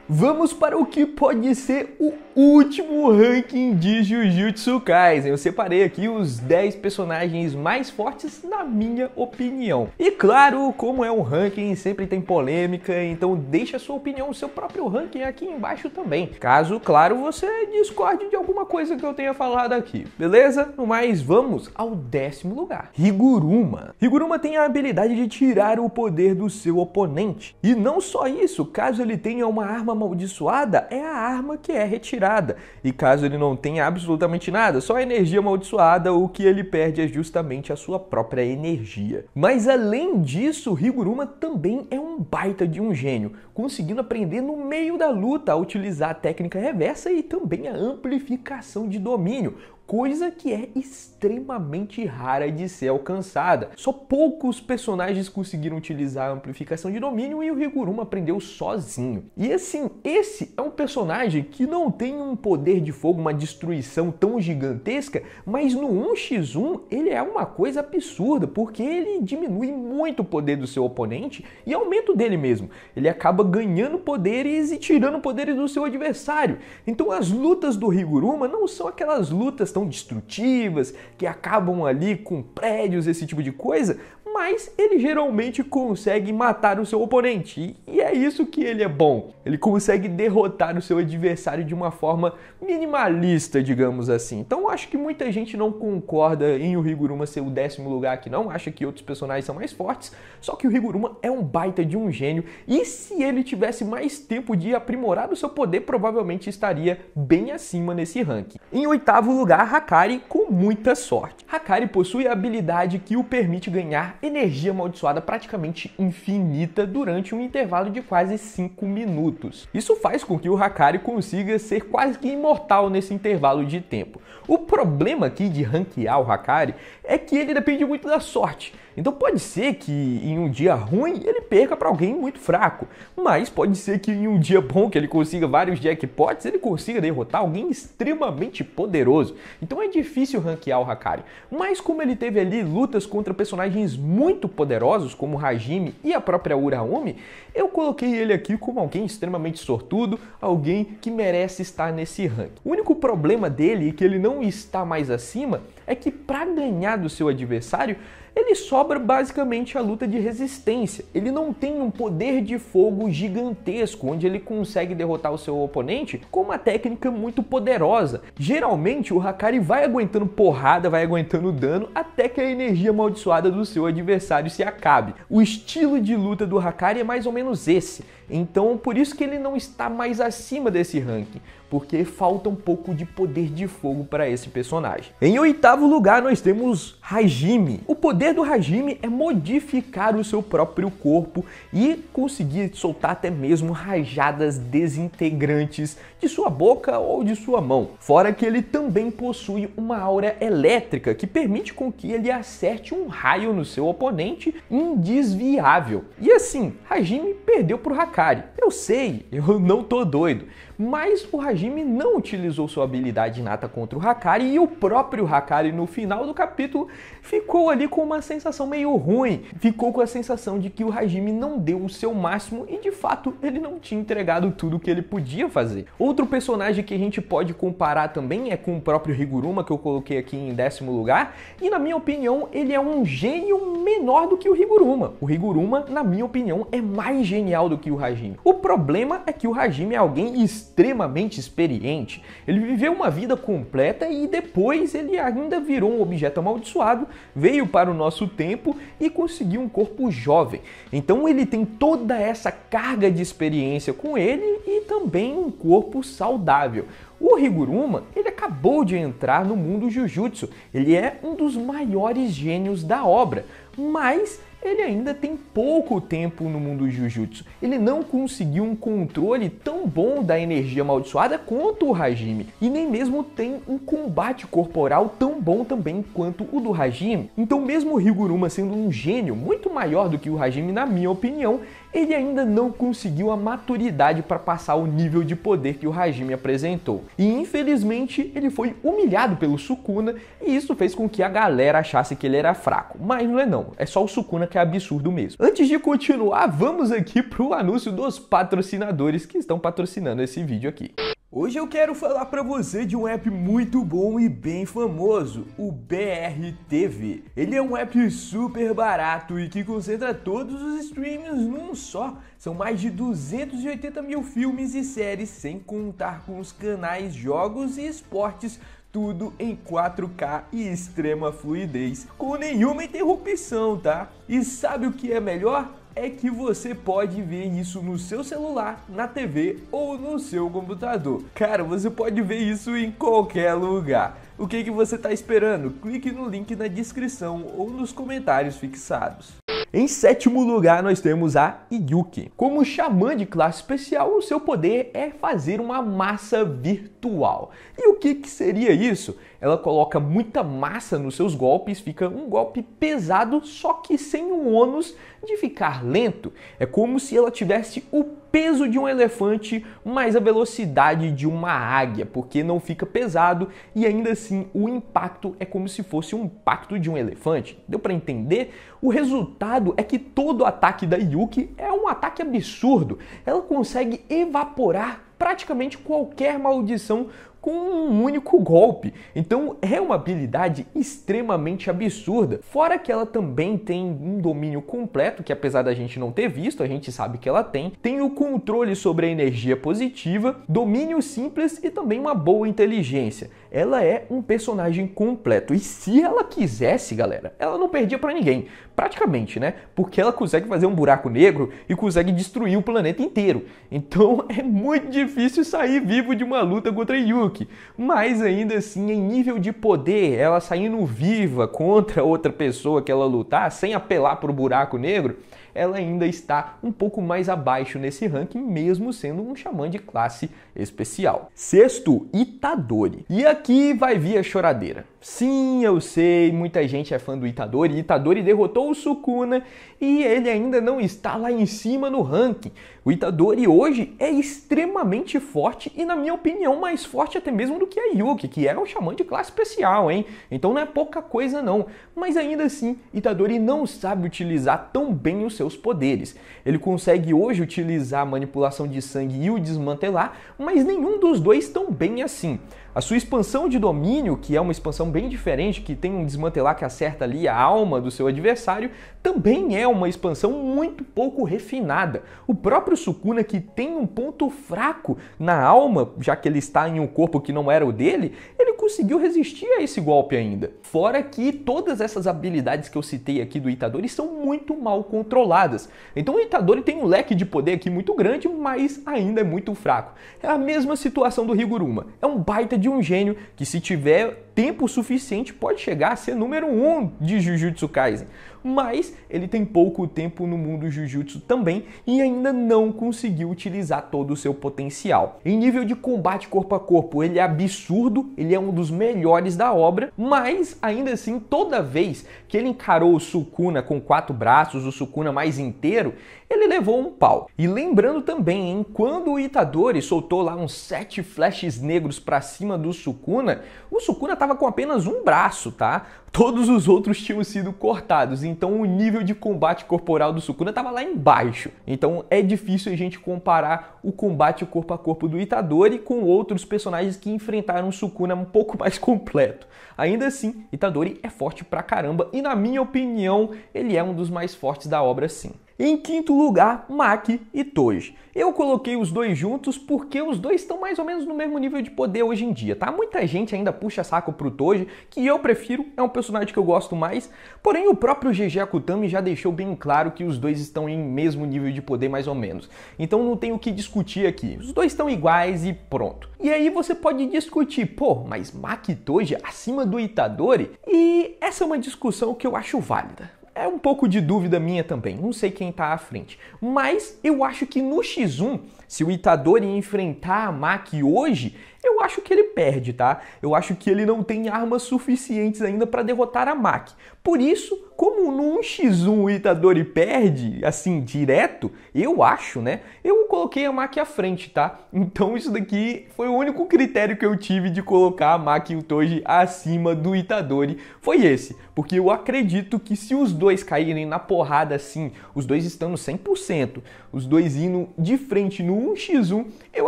Vamos para o que pode ser o último ranking de Jujutsu Kaisen. Eu separei aqui os 10 personagens mais fortes na minha opinião. E claro, como é um ranking, sempre tem polêmica, então deixa a sua opinião, o seu próprio ranking aqui embaixo também. Caso, claro, você discorde de alguma coisa que eu tenha falado aqui, beleza? No mais, vamos ao 10º lugar. Higuruma. Higuruma tem a habilidade de tirar o poder do seu oponente. E não só isso, caso ele tenha uma arma amaldiçoada, é a arma que é retirada. E caso ele não tenha absolutamente nada, só a energia amaldiçoada, o que ele perde é justamente a sua própria energia. Mas além disso, Higuruma também é um baita de um gênio, conseguindo aprender no meio da luta a utilizar a técnica reversa e também a amplificação de domínio, coisa que é extremamente rara de ser alcançada. Só poucos personagens conseguiram utilizar a amplificação de domínio e o Higuruma aprendeu sozinho. E assim, esse é um personagem que não tem um poder de fogo, uma destruição tão gigantesca, mas no 1x1 ele é uma coisa absurda, porque ele diminui muito o poder do seu oponente e aumenta o dele mesmo. Ele acaba ganhando poderes e tirando poderes do seu adversário. Então as lutas do Higuruma não são aquelas lutas tão destrutivas, que acabam ali com prédios, esse tipo de coisa, mas ele geralmente consegue matar o seu oponente, e é isso que ele é bom. Ele consegue derrotar o seu adversário de uma forma minimalista, digamos assim. Então acho que muita gente não concorda em o Higuruma ser o 10º lugar aqui não, acha que outros personagens são mais fortes, só que o Higuruma é um baita de um gênio, e se ele tivesse mais tempo de aprimorar o seu poder, provavelmente estaria bem acima nesse ranking. Em 8º lugar, Hakari, com muita sorte. Hakari possui a habilidade que o permite ganhar energia amaldiçoada praticamente infinita durante um intervalo de quase 5 minutos. Isso faz com que o Hakari consiga ser quase que imortal nesse intervalo de tempo. O problema aqui de ranquear o Hakari é que ele depende muito da sorte. Então pode ser que em um dia ruim ele perca para alguém muito fraco, mas pode ser que em um dia bom que ele consiga vários jackpots, ele consiga derrotar alguém extremamente poderoso. Então é difícil ranquear o Hakari, mas como ele teve ali lutas contra personagens muito poderosos como Hajime e a própria Urahime, eu coloquei ele aqui como alguém extremamente sortudo, alguém que merece estar nesse ranking. O único problema dele, que ele não está mais acima, é que para ganhar do seu adversário, ele sobra basicamente a luta de resistência. Ele não tem um poder de fogo gigantesco, onde ele consegue derrotar o seu oponente com uma técnica muito poderosa. Geralmente o Hakari vai aguentando porrada, vai aguentando dano, até que a energia amaldiçoada do seu adversário se acabe. O estilo de luta do Hakari é mais ou menos esse. Então por isso que ele não está mais acima desse ranking, porque falta um pouco de poder de fogo para esse personagem. Em 8º lugar nós temos Hajime. O poder do Hajime é modificar o seu próprio corpo e conseguir soltar até mesmo rajadas desintegrantes de sua boca ou de sua mão. Fora que ele também possui uma aura elétrica que permite com que ele acerte um raio no seu oponente indesviável. E assim, Hajime perdeu para o Hakari. Eu sei, eu não tô doido, mas o Hajime não utilizou sua habilidade inata contra o Hakari e o próprio Hakari no final do capítulo ficou ali com uma sensação meio ruim, ficou com a sensação de que o Hajime não deu o seu máximo e de fato ele não tinha entregado tudo que ele podia fazer. Outro personagem que a gente pode comparar também é com o próprio Higuruma, que eu coloquei aqui em 10º lugar, e na minha opinião ele é um gênio menor do que o Higuruma. O Higuruma, na minha opinião, é mais genial do que o Hajime. O problema é que o Hajime é alguém extremamente experiente. Ele viveu uma vida completa e depois ele ainda virou um objeto amaldiçoado, veio para o nosso tempo e conseguiu um corpo jovem. Então ele tem toda essa carga de experiência com ele e também um corpo saudável. O Higuruma, ele acabou de entrar no mundo Jujutsu. Ele é um dos maiores gênios da obra, mas ele ainda tem pouco tempo no mundo Jujutsu. Ele não conseguiu um controle tão bom da energia amaldiçoada quanto o Hajime, e nem mesmo tem um combate corporal tão bom também quanto o do Hajime. Então mesmo o Higuruma sendo um gênio muito maior do que o Hajime, na minha opinião, ele ainda não conseguiu a maturidade para passar o nível de poder que o Hajime apresentou. E infelizmente ele foi humilhado pelo Sukuna e isso fez com que a galera achasse que ele era fraco. Mas não é não, é só o Sukuna que é absurdo mesmo. Antes de continuar, vamos aqui pro anúncio dos patrocinadores que estão patrocinando esse vídeo aqui. Hoje eu quero falar para você de um app muito bom e bem famoso, o BRTV. Ele é um app super barato e que concentra todos os streams num só. São mais de 280 mil filmes e séries, sem contar com os canais, jogos e esportes, tudo em 4K e extrema fluidez, com nenhuma interrupção, tá? E sabe o que é melhor? É que você pode ver isso no seu celular, na TV ou no seu computador. Cara, você pode ver isso em qualquer lugar. O que você está esperando? Clique no link na descrição ou nos comentários fixados. Em sétimo lugar, nós temos a Yuki. Como xamã de classe especial, o seu poder é fazer uma massa virtual. E o que seria isso? Ela coloca muita massa nos seus golpes, fica um golpe pesado, só que sem o ônus de ficar lento. É como se ela tivesse o peso de um elefante, mais a velocidade de uma águia, porque não fica pesado e ainda assim o impacto é como se fosse um impacto de um elefante. Deu para entender? O resultado é que todo ataque da Yuki é um ataque absurdo. Ela consegue evaporar praticamente qualquer maldição com um único golpe. Então é uma habilidade extremamente absurda. Fora que ela também tem um domínio completo, que apesar da gente não ter visto, a gente sabe que ela tem. Tem o controle sobre a energia positiva, domínio simples e também uma boa inteligência. Ela é um personagem completo. E se ela quisesse, galera, ela não perdia pra ninguém. Praticamente, né? Porque ela consegue fazer um buraco negro e consegue destruir o planeta inteiro. Então é muito difícil sair vivo de uma luta contra a Yuki. Mas ainda assim, em nível de poder, ela saindo viva contra outra pessoa que ela lutar, sem apelar pro buraco negro, ela ainda está um pouco mais abaixo nesse ranking, mesmo sendo um xamã de classe especial. Sexto, Itadori. E aqui vai vir a choradeira. Sim, eu sei, muita gente é fã do Itadori. Itadori derrotou o Sukuna e ele ainda não está lá em cima no ranking. O Itadori hoje é extremamente forte e, na minha opinião, mais forte até mesmo do que a Yuki, que é um xamã de classe especial, hein? Então não é pouca coisa não. Mas ainda assim, Itadori não sabe utilizar tão bem os seus poderes. Ele consegue hoje utilizar a manipulação de sangue e o desmantelar, mas nenhum dos dois tão bem assim. A sua expansão de domínio, que é uma expansão bem diferente, que tem um desmantelar que acerta ali a alma do seu adversário, também é uma expansão muito pouco refinada. O próprio Sukuna, que tem um ponto fraco na alma, já que ele está em um corpo que não era o dele, ele conseguiu resistir a esse golpe ainda. Fora que todas essas habilidades que eu citei aqui do Itadori são muito mal controladas. Então o Itadori tem um leque de poder aqui muito grande, mas ainda é muito fraco. É a mesma situação do Higuruma. É um baita de um gênio que, se tiver tempo suficiente, pode chegar a ser número 1 de Jujutsu Kaisen. Mas ele tem pouco tempo no mundo Jujutsu também e ainda não conseguiu utilizar todo o seu potencial. Em nível de combate corpo a corpo, ele é absurdo, ele é um dos melhores da obra, mas ainda assim, toda vez que ele encarou o Sukuna com 4 braços, o Sukuna mais inteiro, ele levou um pau. E lembrando também, hein, quando o Itadori soltou lá uns 7 flashes negros pra cima do Sukuna, o Sukuna tava com apenas um braço, tá? Todos os outros tinham sido cortados, então o nível de combate corporal do Sukuna estava lá embaixo. Então é difícil a gente comparar o combate corpo a corpo do Itadori com outros personagens que enfrentaram o Sukuna um pouco mais completo. Ainda assim, Itadori é forte pra caramba e, na minha opinião, ele é um dos mais fortes da obra, sim. Em quinto lugar, Maki e Toji. Eu coloquei os dois juntos porque os dois estão mais ou menos no mesmo nível de poder hoje em dia, tá? Muita gente ainda puxa saco pro Toji, que eu prefiro, é um personagem que eu gosto mais, porém o próprio GG Akutami já deixou bem claro que os dois estão em mesmo nível de poder mais ou menos. Então não tem o que discutir aqui, os dois estão iguais e pronto. E aí você pode discutir, pô, mas Maki e Toji acima do Itadori? E essa é uma discussão que eu acho válida. É um pouco de dúvida minha também, não sei quem tá à frente. Mas eu acho que no X1, Se o Itadori enfrentar a Maki hoje, eu acho que ele perde, tá? Eu acho que ele não tem armas suficientes ainda para derrotar a Maki. Por isso, como no 1x1 o Itadori perde, assim, direto, eu acho, né? Eu coloquei a Maki à frente, tá? Então isso daqui foi o único critério que eu tive de colocar a Maki e o Toji acima do Itadori. Foi esse, porque eu acredito que se os dois caírem na porrada assim, os dois estando 100%, os dois indo de frente no 1x1, eu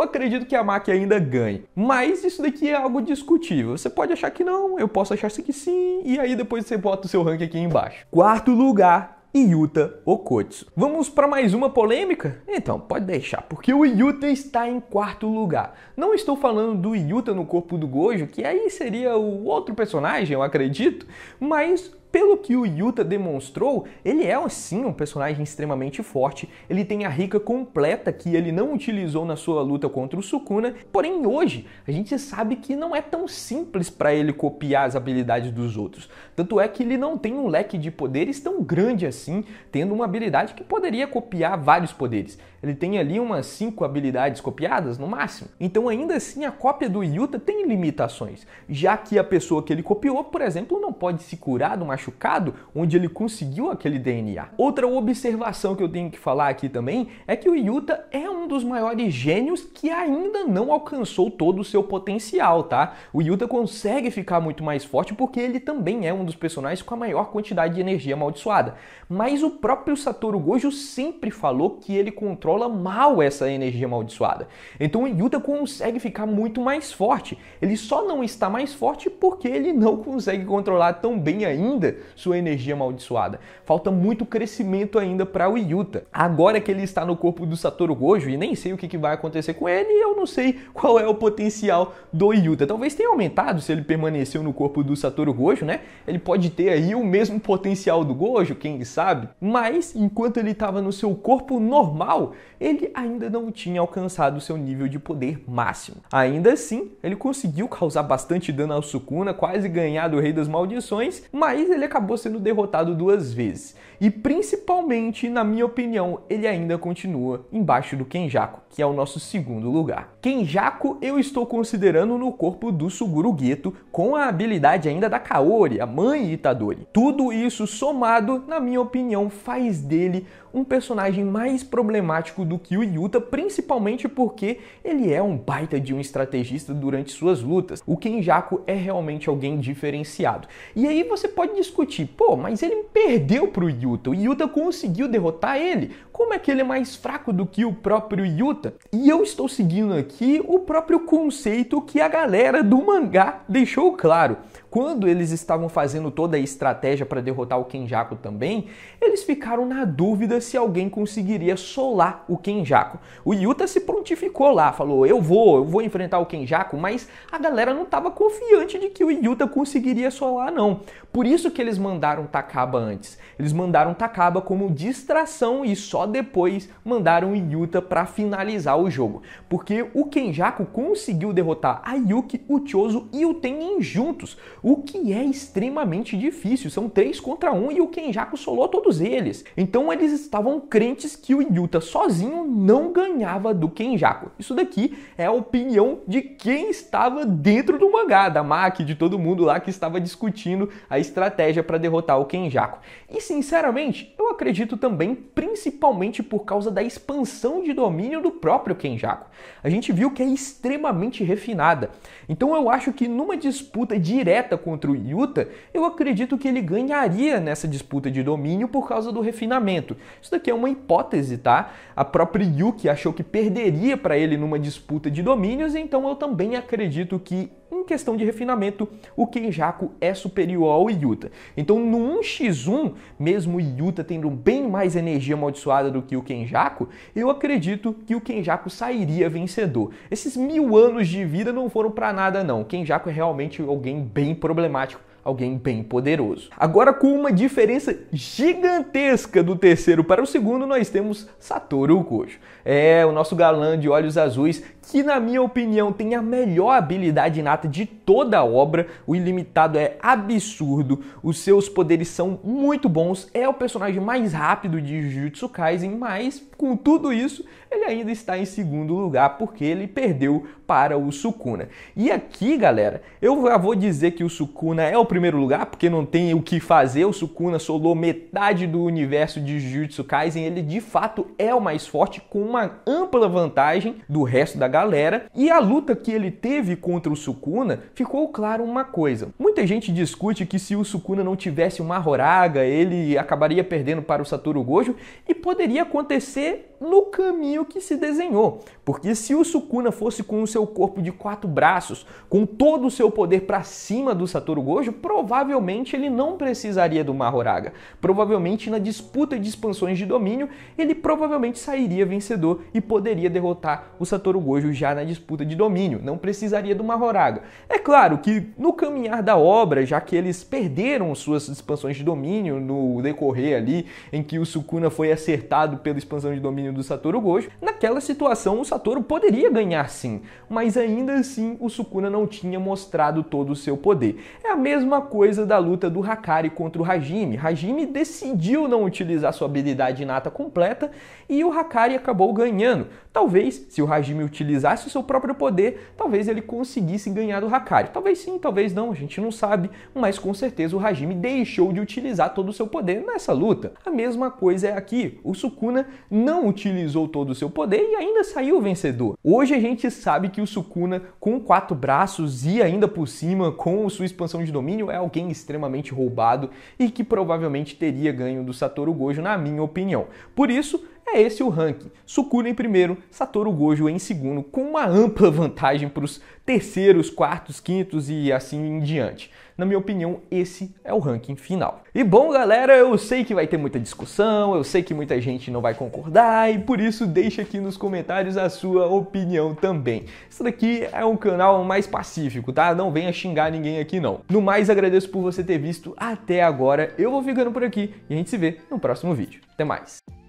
acredito que a Maki ainda ganhe. Mas isso daqui é algo discutível. Você pode achar que não, eu posso achar que sim, e aí depois você bota o seu ranking aqui embaixo. Quarto lugar, Yuta Okkotsu. Vamos para mais uma polêmica? Então, pode deixar, porque o Yuta está em quarto lugar. Não estou falando do Yuta no corpo do Gojo, que aí seria o outro personagem, eu acredito, mas pelo que o Yuta demonstrou, ele é sim um personagem extremamente forte, ele tem a Rika completa que ele não utilizou na sua luta contra o Sukuna, porém hoje a gente sabe que não é tão simples para ele copiar as habilidades dos outros, tanto é que ele não tem um leque de poderes tão grande assim, tendo uma habilidade que poderia copiar vários poderes. Ele tem ali umas 5 habilidades copiadas no máximo, então ainda assim a cópia do Yuta tem limitações, já que a pessoa que ele copiou, por exemplo, não pode se curar do machucado onde ele conseguiu aquele DNA. Outra observação que eu tenho que falar aqui também é que o Yuta é um dos maiores gênios que ainda não alcançou todo o seu potencial, tá? O Yuta consegue ficar muito mais forte porque ele também é um dos personagens com a maior quantidade de energia amaldiçoada. Mas o próprio Satoru Gojo sempre falou que ele controla mal essa energia amaldiçoada. Então o Yuta consegue ficar muito mais forte. Ele só não está mais forte porque ele não consegue controlar tão bem ainda sua energia amaldiçoada. Falta muito crescimento ainda para o Yuta. Agora que ele está no corpo do Satoru Gojo e nem sei o que vai acontecer com ele, eu não sei qual é o potencial do Yuta. Talvez tenha aumentado se ele permaneceu no corpo do Satoru Gojo, né? Ele pode ter aí o mesmo potencial do Gojo, quem sabe? Mas enquanto ele estava no seu corpo normal, ele ainda não tinha alcançado o seu nível de poder máximo. Ainda assim, ele conseguiu causar bastante dano ao Sukuna, quase ganhar do Rei das Maldições, mas ele acabou sendo derrotado 2 vezes. E principalmente, na minha opinião, ele ainda continua embaixo do Kenjaku, que é o nosso segundo lugar. Kenjaku eu estou considerando no corpo do Suguru Geto, com a habilidade ainda da Kaori, a mãe Itadori. Tudo isso somado, na minha opinião, faz dele um personagem mais problemático do que o Yuta, principalmente porque ele é um baita de um estrategista durante suas lutas. O Kenjaku é realmente alguém diferenciado. E aí você pode discutir, pô, mas ele perdeu pro Yuta, o Yuta conseguiu derrotar ele. Como é que ele é mais fraco do que o próprio Yuta? E eu estou seguindo aqui o próprio conceito que a galera do mangá deixou claro. Quando eles estavam fazendo toda a estratégia para derrotar o Kenjaku também, eles ficaram na dúvida se alguém conseguiria solar o Kenjaku. O Yuta se prontificou lá, falou, eu vou enfrentar o Kenjaku, mas a galera não estava confiante de que o Yuta conseguiria solar não. Por isso que eles mandaram Takaba antes. Eles mandaram Takaba como distração e só depois mandaram o Yuta para finalizar o jogo. Porque o Kenjaku conseguiu derrotar a Yuki, o Chozo e o Tengen juntos, o que é extremamente difícil. São 3 contra 1 e o Kenjaku solou todos eles. Então eles estavam crentes que o Yuta sozinho não ganhava do Kenjaku. Isso daqui é a opinião de quem estava dentro do mangá, da Maki, de todo mundo lá que estava discutindo a estratégia para derrotar o Kenjaku. E sinceramente, eu acredito também, principalmente por causa da expansão de domínio do próprio Kenjaku. A gente viu que é extremamente refinada. Então eu acho que numa disputa direta contra o Yuta, eu acredito que ele ganharia nessa disputa de domínio por causa do refinamento. Isso daqui é uma hipótese, tá? A própria Yuki achou que perderia para ele numa disputa de domínios, então eu também acredito que em questão de refinamento, o Kenjaku é superior ao Yuta. Então no 1x1, mesmo o Yuta tendo bem mais energia amaldiçoada do que o Kenjaku, eu acredito que o Kenjaku sairia vencedor. Esses 1000 anos de vida não foram para nada não. O Kenjaku é realmente alguém bem problemático, alguém bem poderoso. Agora, com uma diferença gigantesca do terceiro para o segundo, nós temos Satoru Gojo. É o nosso galã de olhos azuis, que na minha opinião tem a melhor habilidade inata de toda a obra. O ilimitado é absurdo, os seus poderes são muito bons, é o personagem mais rápido de Jujutsu Kaisen, mas com tudo isso, ele ainda está em segundo lugar porque ele perdeu para o Sukuna. E aqui, galera, eu já vou dizer que o Sukuna é o primeiro lugar porque não tem o que fazer. O Sukuna solou metade do universo de Jujutsu Kaisen, ele de fato é o mais forte, com uma ampla vantagem do resto da galera. E a luta que ele teve contra o Sukuna, ficou claro uma coisa. Muita gente discute que se o Sukuna não tivesse uma Horaga, ele acabaria perdendo para o Satoru Gojo, e poderia acontecer no caminho que se desenhou. Porque se o Sukuna fosse com o seu corpo de 4 braços, com todo o seu poder para cima do Satoru Gojo, provavelmente ele não precisaria do Mahoraga. Provavelmente na disputa de expansões de domínio, ele provavelmente sairia vencedor e poderia derrotar o Satoru Gojo já na disputa de domínio. Não precisaria do Mahoraga. É claro que no caminhar da obra, já que eles perderam suas expansões de domínio no decorrer ali, em que o Sukuna foi acertado pela expansão de domínio do Satoru Gojo, naquela situação o Satoru poderia ganhar sim, mas ainda assim o Sukuna não tinha mostrado todo o seu poder. É a mesma coisa da luta do Hakari contra o Hajime. Hajime decidiu não utilizar sua habilidade inata completa e o Hakari acabou ganhando. Talvez, se o Hajime utilizasse o seu próprio poder, talvez ele conseguisse ganhar do Hakari. Talvez sim, talvez não, a gente não sabe, mas com certeza o Hajime deixou de utilizar todo o seu poder nessa luta. A mesma coisa é aqui, o Sukuna não utilizou todo o seu poder e ainda saiu vencedor. Hoje a gente sabe que o Sukuna, com 4 braços e ainda por cima com sua expansão de domínio, é alguém extremamente roubado e que provavelmente teria ganho do Satoru Gojo, na minha opinião. Por isso, é esse o ranking. Sukuna em primeiro, Satoru Gojo em segundo, com uma ampla vantagem para os terceiros, quartos, quintos e assim em diante. Na minha opinião, esse é o ranking final. E bom, galera, eu sei que vai ter muita discussão, eu sei que muita gente não vai concordar e por isso deixa aqui nos comentários a sua opinião também. Isso daqui é um canal mais pacífico, tá? Não venha xingar ninguém aqui não. No mais, agradeço por você ter visto até agora. Eu vou ficando por aqui e a gente se vê no próximo vídeo. Até mais!